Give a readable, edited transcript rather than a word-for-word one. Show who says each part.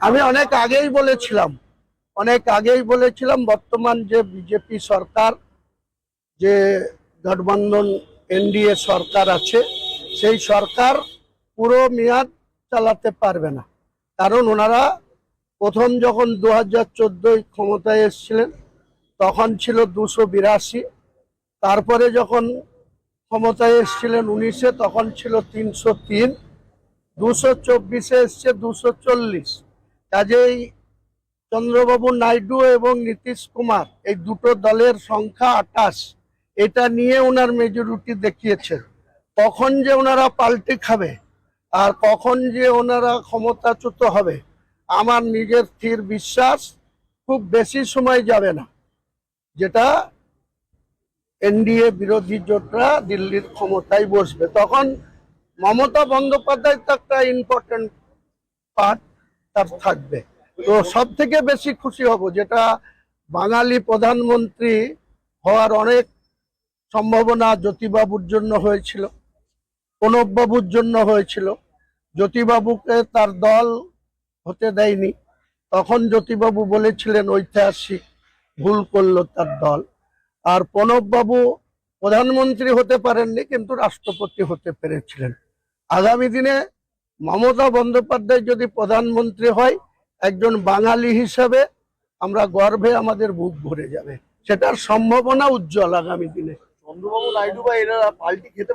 Speaker 1: আমি অনেক আগেই বলেছিলাম বর্তমান যে বিজেপি সরকার, যে গঠবন্ধন এনডিএ সরকার আছে, সেই সরকার পুরো মেয়াদ চালাতে পারবে না। কারণ ওনারা প্রথম যখন 2014 ক্ষমতায় এসেছিলেন তখন ছিল 282, তারপরে যখন ক্ষমতায় এসেছিলেন 19-এ তখন ছিল 303, 224-এ এসছে 240। কাজেই চন্দ্রবাবু নাইডু এবং নীতিশ কুমার এই দুটো দলের সংখ্যা 28, এটা নিয়ে ওনার মেজরিটি দেখিয়েছেন। কখন যে ওনারা পাল্টে খাবে আর কখন যে ওনারা ক্ষমতাচ্যুত হবে, আমার নিজের স্থির বিশ্বাস খুব বেশি সময় যাবে না, যেটা এনডিএ বিরোধী জোটরা দিল্লির ক্ষমতায় বসবে। তখন মমতা বন্দ্যোপাধ্যায় তো একটা ইম্পর্টেন্ট পার্ট তার থাকবে। তো সব থেকে বেশি খুশি হব যেটা বাঙালি প্রধানমন্ত্রী হওয়ার অনেক সম্ভাবনা জ্যোতিবাবুর জন্য হয়েছিল, প্রণববাবুর জন্য হয়েছিল। জ্যোতিবাবুকে তার দল হতে দেয়নি, তখন জ্যোতিবাবু বলেছিলেন ঐতিহাসিক ভুল করলো তার দল। আর প্রণববাবু প্রধানমন্ত্রী হতে পারেননি, কিন্তু রাষ্ট্রপতি হতে পেরেছিলেন। আগামী দিনে মমতা বন্দ্যোপাধ্যায় যদি প্রধানমন্ত্রী হয়, একজন বাঙালি হিসাবে আমরা গর্বে আমাদের বুক ভরে যাবে, সেটার সম্ভাবনা উজ্জ্বল আগামী দিনে।
Speaker 2: চন্দ্রবাবু নাইডু বা এরা পাল্টি খেতে